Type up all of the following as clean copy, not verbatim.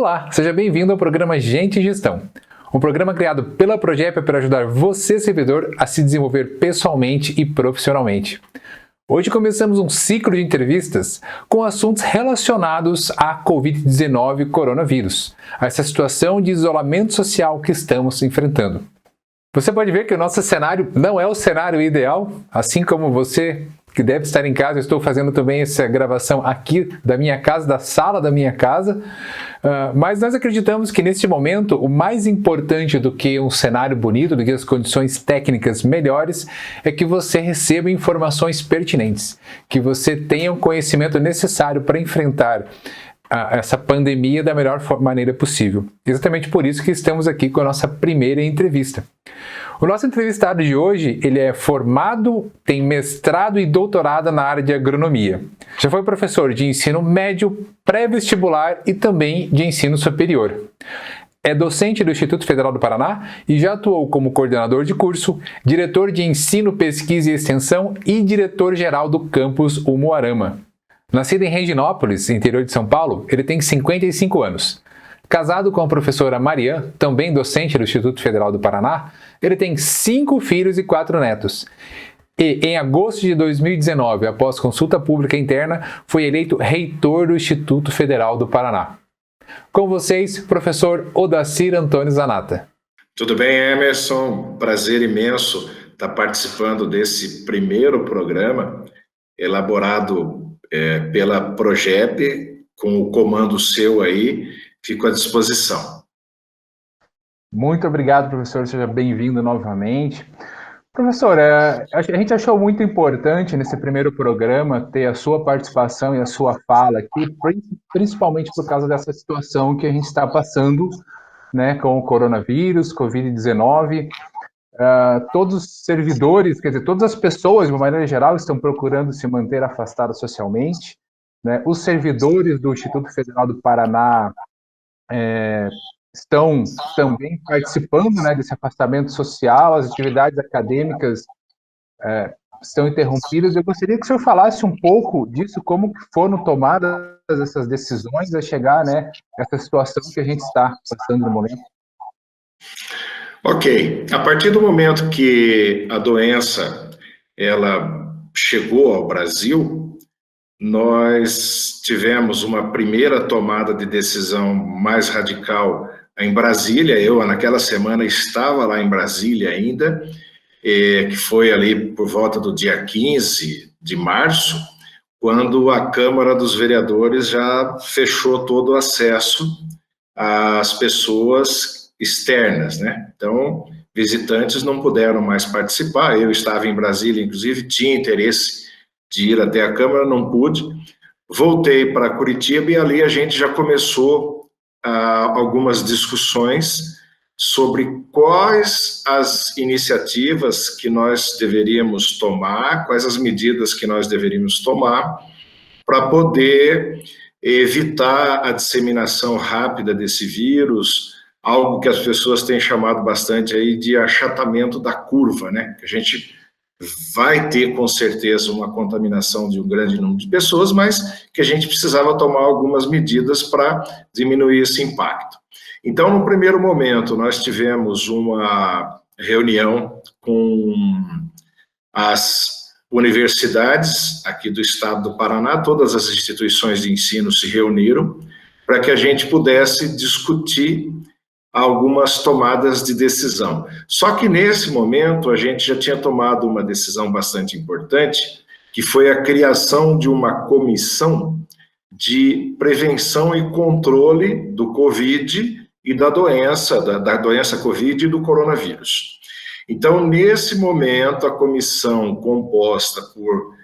Olá, seja bem-vindo ao programa Gente e Gestão, um programa criado pela Progepa para ajudar você, servidor, a se desenvolver pessoalmente e profissionalmente. Hoje começamos um ciclo de entrevistas com assuntos relacionados à Covid-19 coronavírus, a essa situação de isolamento social que estamos enfrentando. Você pode ver que o nosso cenário não é o cenário ideal, assim como você que deve estar em casa. Eu estou fazendo também essa gravação aqui da minha casa, da sala da minha casa, mas nós acreditamos que neste momento o mais importante do que um cenário bonito, do que as condições técnicas melhores, é que você receba informações pertinentes, que você tenha o conhecimento necessário para enfrentar essa pandemia da melhor maneira possível. Exatamente por isso que estamos aqui com a nossa primeira entrevista. O nosso entrevistado de hoje, ele é formado, tem mestrado e doutorado na área de agronomia. Já foi professor de ensino médio, pré-vestibular e também de ensino superior. É docente do Instituto Federal do Paraná e já atuou como coordenador de curso, diretor de ensino, pesquisa e extensão e diretor-geral do campus Umuarama. Nascido em Reginópolis, interior de São Paulo, ele tem 55 anos. Casado com a professora Marian, também docente do Instituto Federal do Paraná, ele tem 5 filhos e 4 netos. E, em agosto de 2019, após consulta pública interna, foi eleito reitor do Instituto Federal do Paraná. Com vocês, professor Odacir Antônio Zanata. Tudo bem, Emerson? Prazer imenso estar participando desse primeiro programa, elaborado pela Progep, com o comando seu aí. Fico à disposição. Muito obrigado, professor. Seja bem-vindo novamente. Professor, a gente achou muito importante nesse primeiro programa ter a sua participação e a sua fala aqui, principalmente por causa dessa situação que a gente está passando, né, com o coronavírus, Covid-19. Todos os servidores, quer dizer, todas as pessoas, de uma maneira geral, estão procurando se manter afastadas socialmente, né? Os servidores do Instituto Federal do Paraná estão também participando, né, desse afastamento social, as atividades acadêmicas estão interrompidas. Eu gostaria que o senhor falasse um pouco disso, como foram tomadas essas decisões a chegar, né, essa situação que a gente está passando no momento. Ok, a partir do momento que a doença ela chegou ao Brasil, nós tivemos uma primeira tomada de decisão mais radical em Brasília. Eu, naquela semana, estava lá em Brasília ainda, que foi ali por volta do dia 15 de março, quando a Câmara dos Vereadores já fechou todo o acesso às pessoas externas, né? Então, visitantes não puderam mais participar. Eu estava em Brasília, inclusive, tinha interesse de ir até a Câmara, não pude. Voltei para Curitiba e ali a gente já começou algumas discussões sobre quais as iniciativas que nós deveríamos tomar, quais as medidas que nós deveríamos tomar para poder evitar a disseminação rápida desse vírus, algo que as pessoas têm chamado bastante aí de achatamento da curva, né? Que a gente vai ter, com certeza, uma contaminação de um grande número de pessoas, mas que a gente precisava tomar algumas medidas para diminuir esse impacto. Então, no primeiro momento, nós tivemos uma reunião com as universidades aqui do estado do Paraná, todas as instituições de ensino se reuniram para que a gente pudesse discutir algumas tomadas de decisão. Só que nesse momento a gente já tinha tomado uma decisão bastante importante, que foi a criação de uma comissão de prevenção e controle do Covid e da doença Covid e do coronavírus. Então, nesse momento, a comissão composta por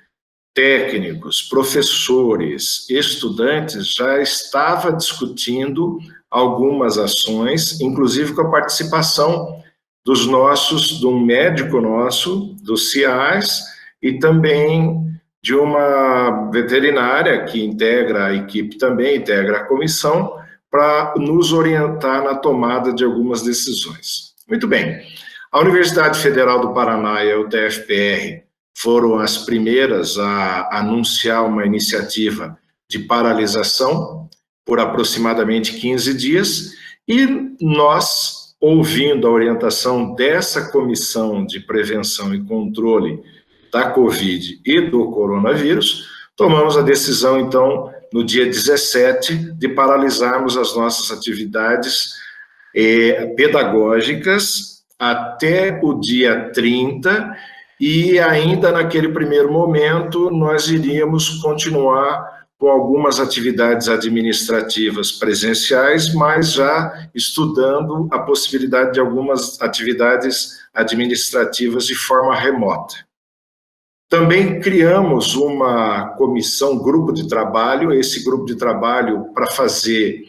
técnicos, professores, estudantes, já estava discutindo algumas ações, inclusive com a participação de um médico nosso, do CIAS, e também de uma veterinária que integra a equipe também, integra a comissão, para nos orientar na tomada de algumas decisões. Muito bem, a Universidade Federal do Paraná e a UTFPR foram as primeiras a anunciar uma iniciativa de paralisação por aproximadamente 15 dias, e nós, ouvindo a orientação dessa Comissão de Prevenção e Controle da Covid e do coronavírus, tomamos a decisão, então, no dia 17, de paralisarmos as nossas atividades pedagógicas até o dia 30, e ainda naquele primeiro momento nós iríamos continuar com algumas atividades administrativas presenciais, mas já estudando a possibilidade de algumas atividades administrativas de forma remota. Também criamos uma comissão, grupo de trabalho, esse grupo de trabalho para fazer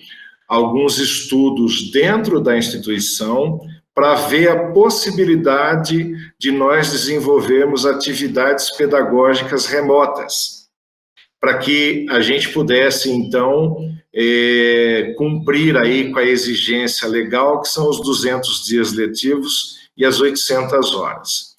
alguns estudos dentro da instituição, para ver a possibilidade de nós desenvolvermos atividades pedagógicas remotas, para que a gente pudesse, então, cumprir aí com a exigência legal, que são os 200 dias letivos e as 800 horas.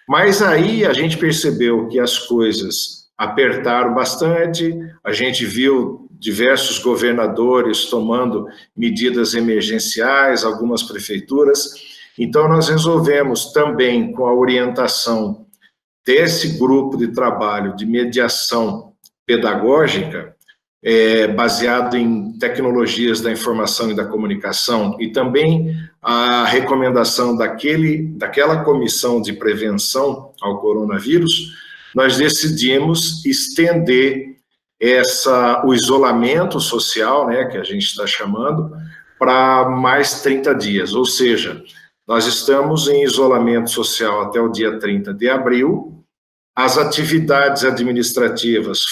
Mas aí a gente percebeu que as coisas apertaram bastante, a gente viu diversos governadores tomando medidas emergenciais, algumas prefeituras, então nós resolvemos também, com a orientação desse grupo de trabalho de mediação pedagógica, baseado em tecnologias da informação e da comunicação, e também a recomendação daquela comissão de prevenção ao coronavírus, nós decidimos estender o isolamento social, né, que a gente está chamando, para mais 30 dias, ou seja, nós estamos em isolamento social até o dia 30 de abril, as atividades administrativas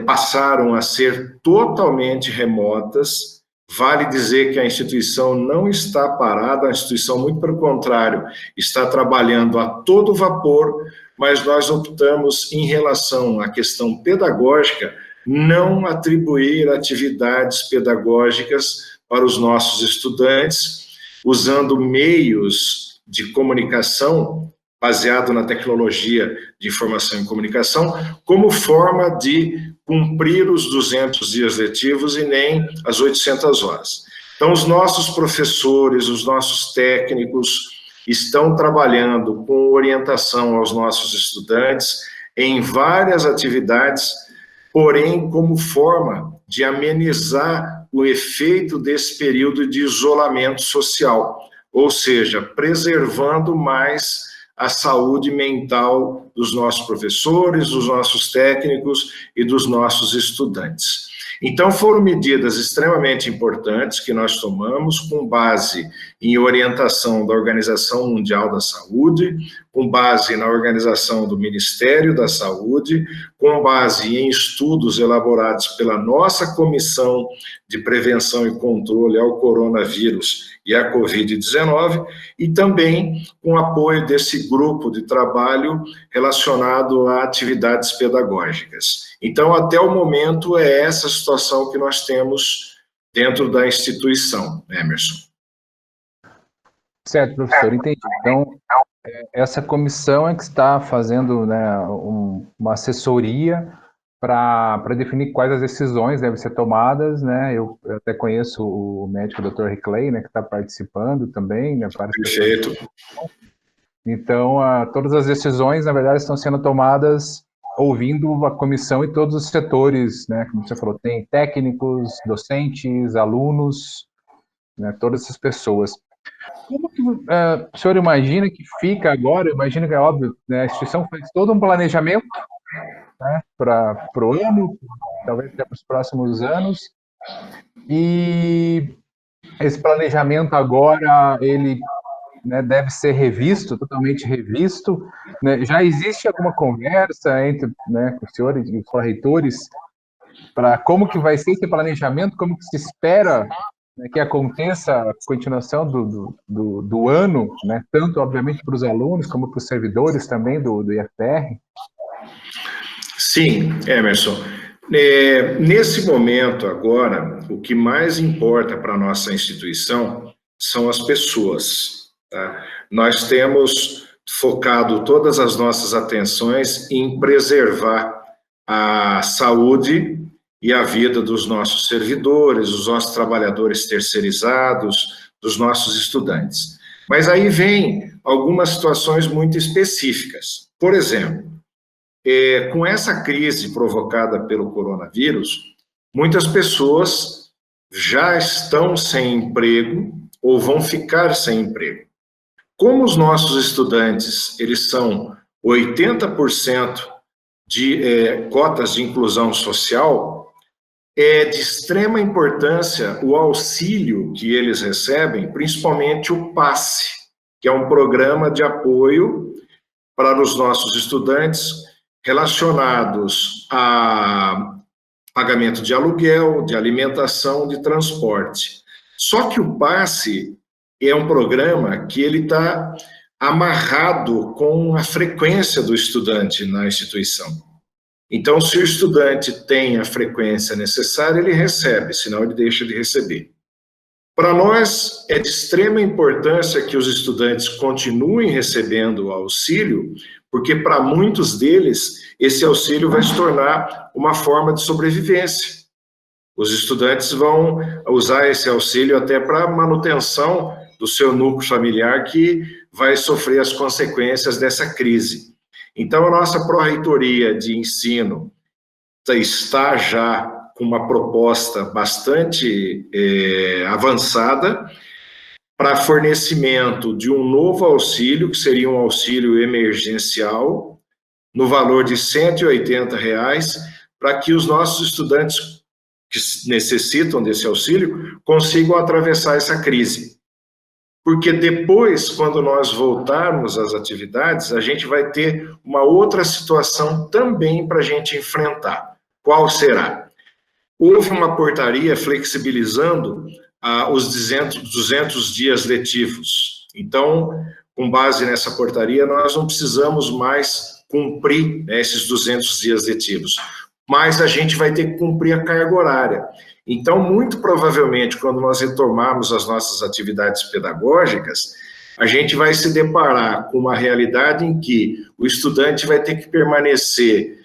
passaram a ser totalmente remotas. Vale dizer que a instituição não está parada, a instituição, muito pelo contrário, está trabalhando a todo vapor, mas nós optamos, em relação à questão pedagógica, não atribuir atividades pedagógicas para os nossos estudantes, usando meios de comunicação baseado na tecnologia de informação e comunicação, como forma de cumprir os 200 dias letivos e nem as 800 horas. Então, os nossos professores, os nossos técnicos estão trabalhando com orientação aos nossos estudantes em várias atividades, porém, como forma de amenizar o efeito desse período de isolamento social, ou seja, preservando mais a saúde mental dos nossos professores, dos nossos técnicos e dos nossos estudantes. Então, foram medidas extremamente importantes que nós tomamos com base em orientação da Organização Mundial da Saúde, com base na organização do Ministério da Saúde, com base em estudos elaborados pela nossa Comissão de Prevenção e Controle ao Coronavírus e à Covid-19, e também com apoio desse grupo de trabalho relacionado a atividades pedagógicas. Então, até o momento, é essa situação que nós temos dentro da instituição, Emerson. Certo, professor, entendi. Então, essa comissão é que está fazendo, né, uma assessoria para definir quais as decisões devem ser tomadas, né? Eu até conheço o médico Dr. Rickley, né, que está participando também, né? Perfeito. Então, todas as decisões, na verdade, estão sendo tomadas ouvindo a comissão e todos os setores, né? Como você falou, tem técnicos, docentes, alunos, né, todas essas pessoas. Como que o senhor imagina que fica agora? Eu imagino que é óbvio, né, a instituição fez todo um planejamento, né, para o ano, talvez até para os próximos anos, e esse planejamento agora, ele, né, deve ser revisto, totalmente revisto, né? Já existe alguma conversa entre, né, o senhor e os reitores para como que vai ser esse planejamento, como que se espera, né, que aconteça a continuação do ano, né, tanto, obviamente, para os alunos como para os servidores também do IFPR? Sim, Emerson. Nesse momento agora, o que mais importa para a nossa instituição são as pessoas. Tá? Nós temos focado todas as nossas atenções em preservar a saúde e a vida dos nossos servidores, dos nossos trabalhadores terceirizados, dos nossos estudantes. Mas aí vem algumas situações muito específicas. Por exemplo, com essa crise provocada pelo coronavírus, muitas pessoas já estão sem emprego ou vão ficar sem emprego. Como os nossos estudantes, eles são 80% de cotas de inclusão social, é de extrema importância o auxílio que eles recebem, principalmente o PASSE, que é um programa de apoio para os nossos estudantes relacionados a pagamento de aluguel, de alimentação, de transporte. Só que o PASSE é um programa que ele está amarrado com a frequência do estudante na instituição. Então, se o estudante tem a frequência necessária, ele recebe, senão ele deixa de receber. Para nós, é de extrema importância que os estudantes continuem recebendo o auxílio, porque para muitos deles, esse auxílio vai se tornar uma forma de sobrevivência. Os estudantes vão usar esse auxílio até para manutenção do seu núcleo familiar, que vai sofrer as consequências dessa crise. Então, a nossa Pró-Reitoria de Ensino está já com uma proposta bastante avançada para fornecimento de um novo auxílio, que seria um auxílio emergencial, no valor de R$ 180, para que os nossos estudantes que necessitam desse auxílio consigam atravessar essa crise. Porque depois, quando nós voltarmos às atividades, a gente vai ter uma outra situação também para a gente enfrentar. Qual será? Houve uma portaria flexibilizando os 200 dias letivos. Então, com base nessa portaria, nós não precisamos mais cumprir esses 200 dias letivos, mas a gente vai ter que cumprir a carga horária. Então, muito provavelmente, quando nós retomarmos as nossas atividades pedagógicas, a gente vai se deparar com uma realidade em que o estudante vai ter que permanecer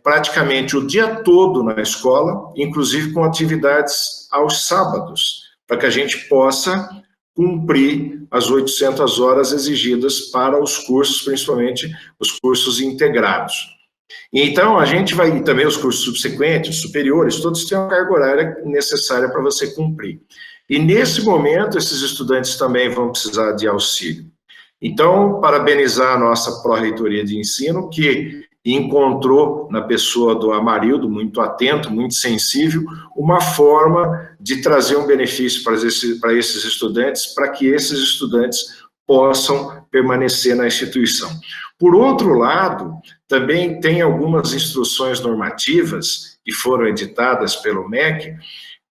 praticamente o dia todo na escola, inclusive com atividades aos sábados, para que a gente possa cumprir as 800 horas exigidas para os cursos, principalmente os cursos integrados. Então, a gente vai, e também os cursos subsequentes, superiores, todos têm uma carga horária necessária para você cumprir. E nesse momento, esses estudantes também vão precisar de auxílio. Então, parabenizar a nossa Pró-Reitoria de Ensino, que encontrou na pessoa do Amarildo, muito atento, muito sensível, uma forma de trazer um benefício para esses estudantes, para que esses estudantes possam permanecer na instituição. Por outro lado, também tem algumas instruções normativas que foram editadas pelo MEC,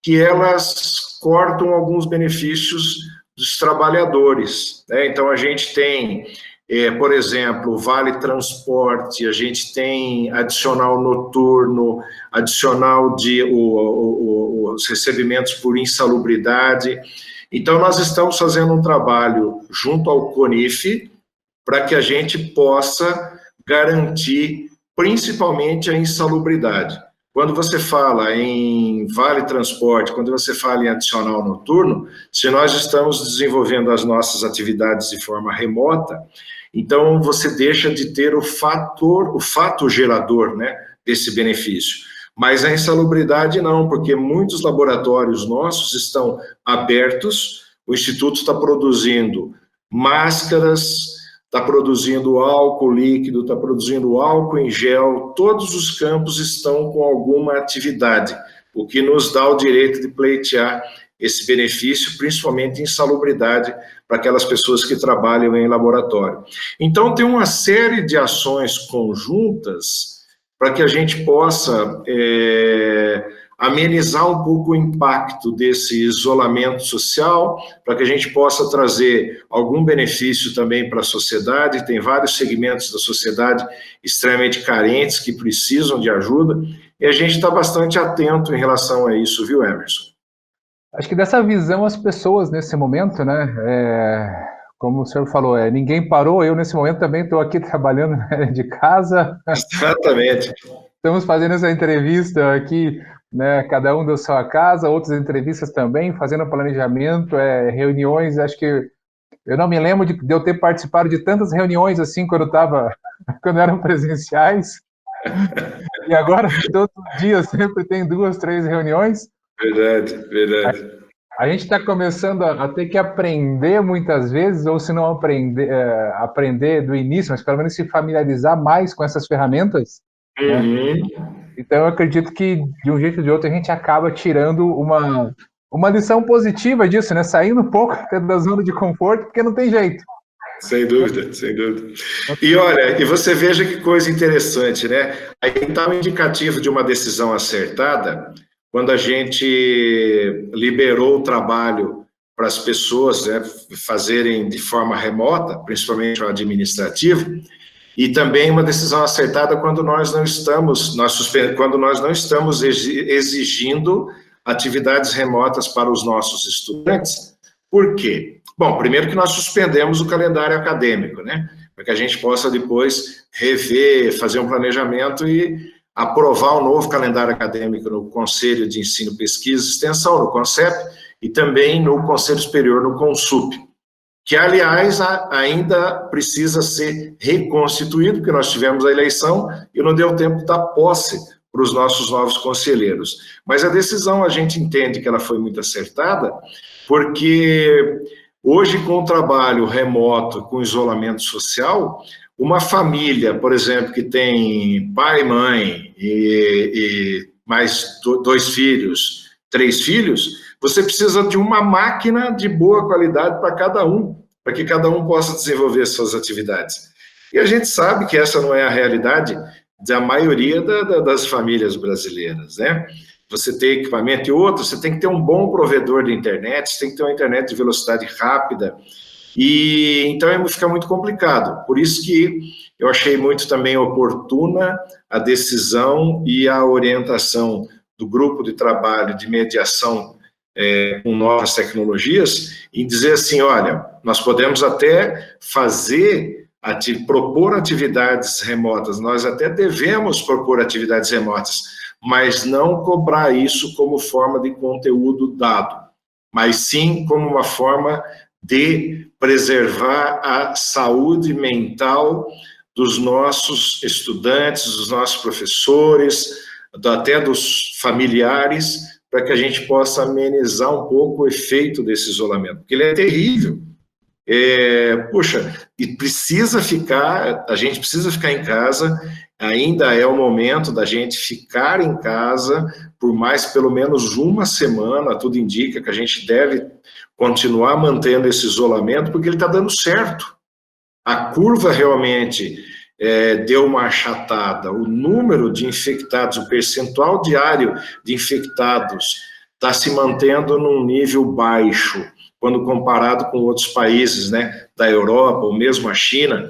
que elas cortam alguns benefícios dos trabalhadores, né? Então, a gente tem, por exemplo, o Vale Transporte, a gente tem adicional noturno, adicional de os recebimentos por insalubridade. Então, nós estamos fazendo um trabalho junto ao CONIF para que a gente possa garantir principalmente a insalubridade. Quando você fala em Vale Transporte, quando você fala em adicional noturno, se nós estamos desenvolvendo as nossas atividades de forma remota, então você deixa de ter o fato gerador, né, desse benefício. Mas a insalubridade não, porque muitos laboratórios nossos estão abertos, o Instituto está produzindo máscaras, está produzindo álcool líquido, está produzindo álcool em gel, todos os campos estão com alguma atividade, o que nos dá o direito de pleitear esse benefício, principalmente em insalubridade, para aquelas pessoas que trabalham em laboratório. Então, tem uma série de ações conjuntas para que a gente possa amenizar um pouco o impacto desse isolamento social, para que a gente possa trazer algum benefício também para a sociedade. Tem vários segmentos da sociedade extremamente carentes que precisam de ajuda, e a gente está bastante atento em relação a isso, viu, Emerson? Acho que dessa visão as pessoas nesse momento, né, como o senhor falou, ninguém parou, eu nesse momento também estou aqui trabalhando de casa. Exatamente. Estamos fazendo essa entrevista aqui, né, cada um da sua casa, outras entrevistas também, fazendo planejamento, reuniões, acho que eu não me lembro de eu ter participado de tantas reuniões assim quando eram presenciais, e agora todos os dias sempre tem 2, 3 reuniões. Verdade, verdade. A gente está começando a ter que aprender muitas vezes, ou se não aprender, aprender do início, mas pelo menos se familiarizar mais com essas ferramentas, né? Uhum. Então eu acredito que de um jeito ou de outro a gente acaba tirando uma lição positiva disso, né? Saindo um pouco até da zona de conforto, porque não tem jeito. Sem dúvida, sem dúvida. E olha, e você veja que coisa interessante, né? Aí está um indicativo de uma decisão acertada, quando a gente liberou o trabalho para as pessoas, né, fazerem de forma remota, principalmente o administrativo, e também uma decisão acertada quando nós não estamos exigindo atividades remotas para os nossos estudantes. Por quê? Bom, primeiro que nós suspendemos o calendário acadêmico, né? Para que a gente possa depois rever, fazer um planejamento e aprovar um novo calendário acadêmico no Conselho de Ensino, Pesquisa e Extensão, no CONCEP, e também no Conselho Superior, no CONSUP, que, aliás, ainda precisa ser reconstituído, porque nós tivemos a eleição e não deu tempo de dar posse para os nossos novos conselheiros. Mas a decisão, a gente entende que ela foi muito acertada, porque hoje, com o trabalho remoto, com isolamento social, uma família, por exemplo, que tem pai, mãe e mais 2 filhos, 3 filhos, você precisa de uma máquina de boa qualidade para cada um, para que cada um possa desenvolver suas atividades. E a gente sabe que essa não é a realidade da maioria das famílias brasileiras, né? Você tem equipamento e outro, você tem que ter um bom provedor de internet, você tem que ter uma internet de velocidade rápida, e então fica muito complicado. Por isso que eu achei muito também oportuna a decisão e a orientação do grupo de trabalho de mediação com novas tecnologias, em dizer assim, olha, nós podemos até propor atividades remotas, nós até devemos propor atividades remotas, mas não cobrar isso como forma de conteúdo dado, mas sim como uma forma de preservar a saúde mental dos nossos estudantes, dos nossos professores, até dos familiares, para que a gente possa amenizar um pouco o efeito desse isolamento, porque ele é terrível. E a gente precisa ficar em casa, ainda é o momento da gente ficar em casa por mais pelo menos uma semana, tudo indica que a gente deve continuar mantendo esse isolamento, porque ele está dando certo. A curva realmente deu uma achatada, o número de infectados, o percentual diário de infectados está se mantendo num nível baixo, quando comparado com outros países, né, da Europa, ou mesmo a China,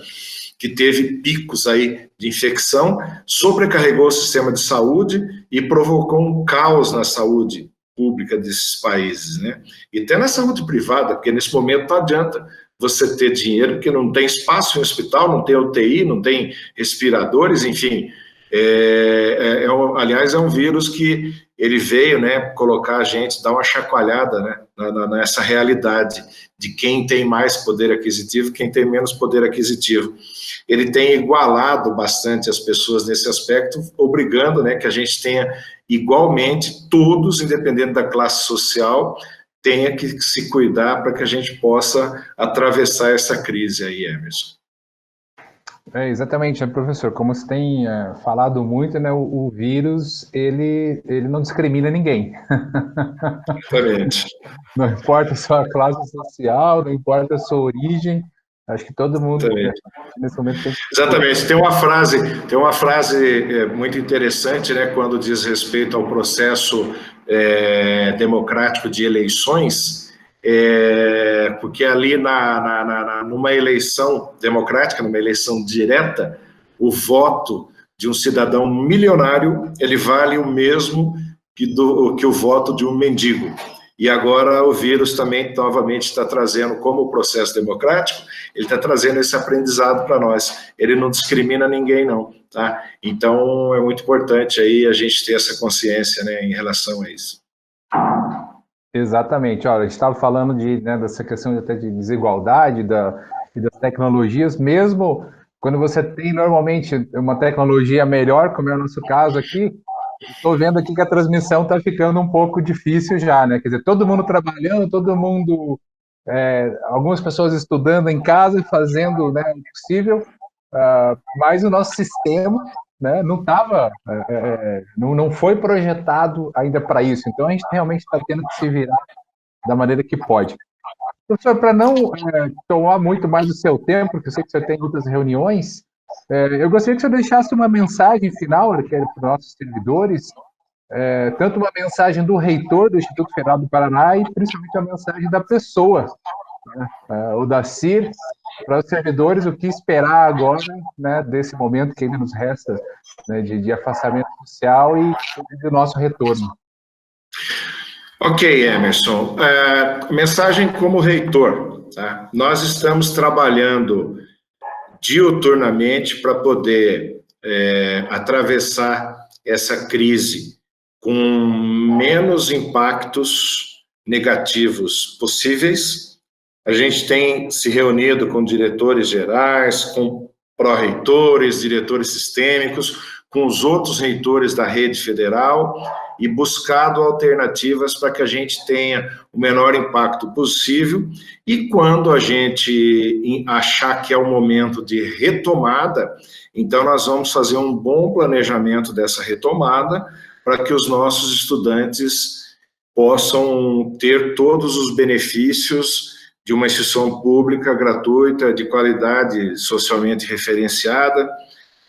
que teve picos aí de infecção, sobrecarregou o sistema de saúde e provocou um caos na saúde pública desses países, né? E até na saúde privada, porque nesse momento não adianta você ter dinheiro, porque não tem espaço em hospital, não tem UTI, não tem respiradores, enfim. Aliás, é um vírus que ele veio, né, colocar a gente, dar uma chacoalhada, né, nessa realidade de quem tem mais poder aquisitivo, quem tem menos poder aquisitivo. Ele tem igualado bastante as pessoas nesse aspecto, obrigando, né, que a gente tenha igualmente, todos, independente da classe social, tenha que se cuidar para que a gente possa atravessar essa crise aí, Emerson. Exatamente, né, professor, como você tem falado muito, né, o vírus, ele não discrimina ninguém. Exatamente. Não importa a sua classe social, não importa a sua origem, acho que todo mundo nesse momento tem que... Exatamente, tem uma frase muito interessante, né, quando diz respeito ao processo democrático de eleições, porque ali numa eleição democrática, numa eleição direta, o voto de um cidadão milionário, ele vale o mesmo que o voto de um mendigo. E agora o vírus também novamente está trazendo, como o processo democrático, ele está trazendo esse aprendizado para nós. Ele não discrimina ninguém, não, tá? Então é muito importante aí a gente ter essa consciência, né, em relação a isso. Exatamente. Olha, a gente estava falando dessa questão até de desigualdade e das tecnologias, mesmo quando você tem normalmente uma tecnologia melhor, como é o nosso caso aqui. Estou vendo aqui que a transmissão está ficando um pouco difícil já, né? Quer dizer, todo mundo trabalhando, todo mundo, algumas pessoas estudando em casa e fazendo, né, o possível, mas o nosso sistema, né, não estava, não foi projetado ainda para isso. Então a gente realmente está tendo que se virar da maneira que pode. Professor, para não tomar muito mais do seu tempo, porque eu sei que você tem outras reuniões, eu gostaria que você deixasse uma mensagem final que era para os nossos servidores, tanto uma mensagem do reitor do Instituto Federal do Paraná e principalmente uma mensagem da pessoa, né, o Dacir, para os servidores, o que esperar agora, né, desse momento que ainda nos resta, né, de afastamento social e do nosso retorno. Ok, Emerson. Mensagem como reitor. Tá? Nós estamos trabalhando diuturnamente para poder atravessar essa crise com menos impactos negativos possíveis. A gente tem se reunido com diretores gerais, com pró-reitores, diretores sistêmicos, com os outros reitores da rede federal e buscado alternativas para que a gente tenha o menor impacto possível. E quando a gente achar que é o momento de retomada, então nós vamos fazer um bom planejamento dessa retomada para que os nossos estudantes possam ter todos os benefícios de uma instituição pública gratuita, de qualidade socialmente referenciada,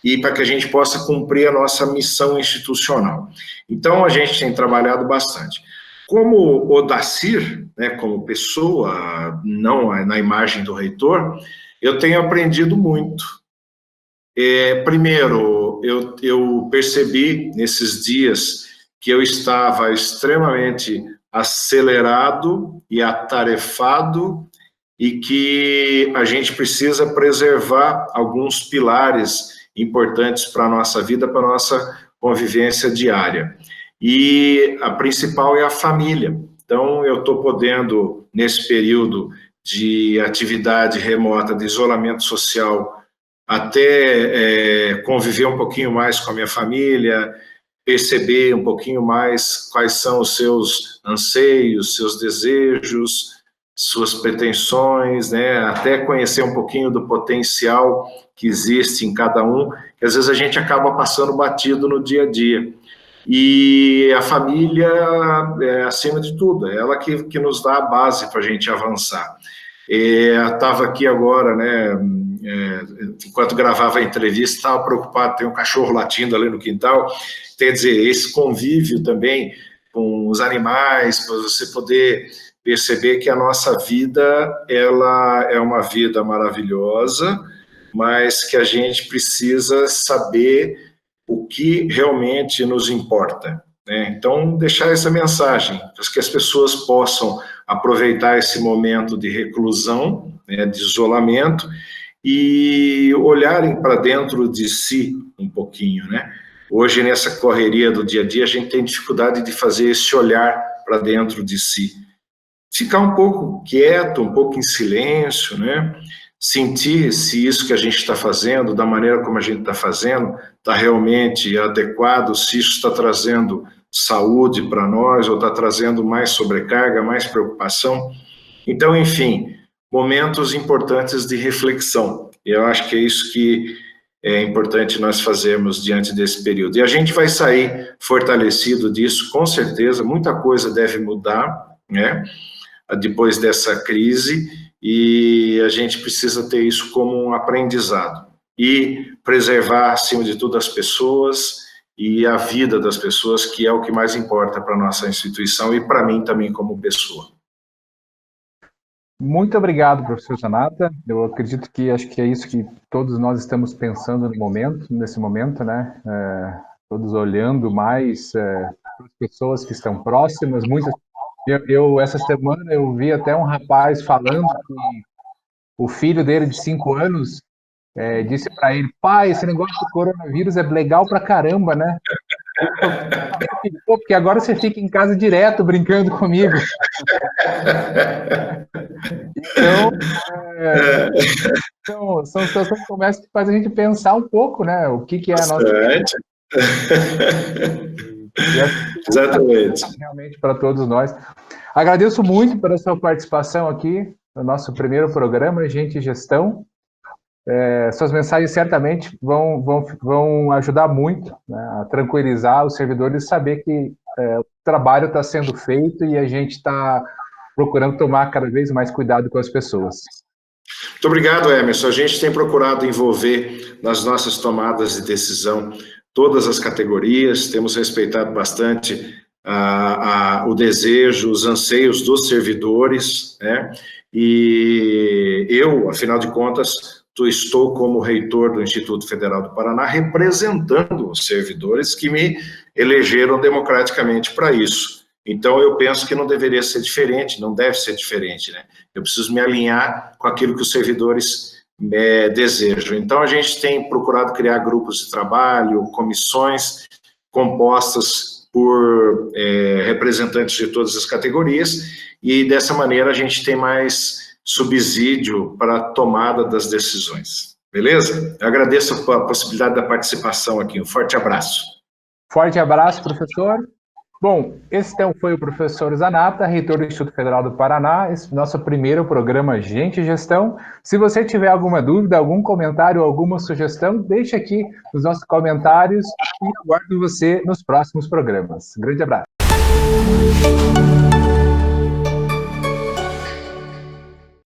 e para que a gente possa cumprir a nossa missão institucional. Então, a gente tem trabalhado bastante. Como o Dacir, né, como pessoa, não na imagem do reitor, eu tenho aprendido muito. Primeiro, eu percebi nesses dias que eu estava extremamente acelerado e atarefado e que a gente precisa preservar alguns pilares importantes para a nossa vida, para a nossa convivência diária. E a principal é a família. Então, eu estou podendo, nesse período de atividade remota, de isolamento social, até conviver um pouquinho mais com a minha família, perceber um pouquinho mais quais são os seus anseios, seus desejos, suas pretensões, né? Até conhecer um pouquinho do potencial que existe em cada um, que às vezes a gente acaba passando batido no dia a dia. E a família, acima de tudo, é ela que nos dá a base para a gente avançar. Estava aqui agora, né, enquanto gravava a entrevista, estava preocupado, tem um cachorro latindo ali no quintal, quer dizer, esse convívio também com os animais, para você poder perceber que a nossa vida, ela é uma vida maravilhosa, mas que a gente precisa saber o que realmente nos importa, né? Então, deixar essa mensagem, para que as pessoas possam aproveitar esse momento de reclusão, né, de isolamento, e olharem para dentro de si um pouquinho, né? Hoje, nessa correria do dia a dia, a gente tem dificuldade de fazer esse olhar para dentro de si. Ficar um pouco quieto, um pouco em silêncio, né? Sentir se isso que a gente está fazendo, da maneira como a gente está fazendo, está realmente adequado, se isso está trazendo saúde para nós ou está trazendo mais sobrecarga, mais preocupação. Então, enfim, momentos importantes de reflexão. E eu acho que é isso que é importante nós fazermos diante desse período. E a gente vai sair fortalecido disso, com certeza, muita coisa deve mudar, né, depois dessa crise, e a gente precisa ter isso como um aprendizado. E preservar, acima de tudo, as pessoas e a vida das pessoas, que é o que mais importa para a nossa instituição e para mim também como pessoa. Muito obrigado, professor Zanata. Eu acredito que acho que é isso que todos nós estamos pensando nesse momento, né? Todos olhando mais para as pessoas que estão próximas, muitas Essa semana eu vi até um rapaz falando que o filho dele de 5 anos disse para ele: pai, esse negócio do coronavírus é legal pra caramba, né? Ele falou: "Pô, porque agora você fica em casa direto brincando comigo." Então, são situações que começam a fazer a gente pensar um pouco, né? O que é a nossa. Bastante. E acho que Exatamente. realmente para todos nós. Agradeço muito pela sua participação aqui no nosso primeiro programa, Gente e Gestão. Suas mensagens certamente vão ajudar muito, né, a tranquilizar os servidores e saber que o trabalho está sendo feito e a gente está procurando tomar cada vez mais cuidado com as pessoas. Muito obrigado, Emerson. A gente tem procurado envolver nas nossas tomadas de decisão todas as categorias, temos respeitado bastante o desejo, os anseios dos servidores, né? E eu, afinal de contas, estou como reitor do Instituto Federal do Paraná, representando os servidores que me elegeram democraticamente para isso. Então, eu penso que não deveria ser diferente, não deve ser diferente, né? Eu preciso me alinhar com aquilo que os servidores desejam. Então, a gente tem procurado criar grupos de trabalho, comissões compostas por representantes de todas as categorias, e dessa maneira a gente tem mais subsídio para a tomada das decisões. Beleza? Eu agradeço a possibilidade da participação aqui. Um forte abraço. Forte abraço, professor. Bom, esse então foi o professor Zanata, reitor do Instituto Federal do Paraná, esse nosso primeiro programa Gente e Gestão. Se você tiver alguma dúvida, algum comentário, alguma sugestão, deixe aqui nos nossos comentários e aguardo você nos próximos programas. Grande abraço.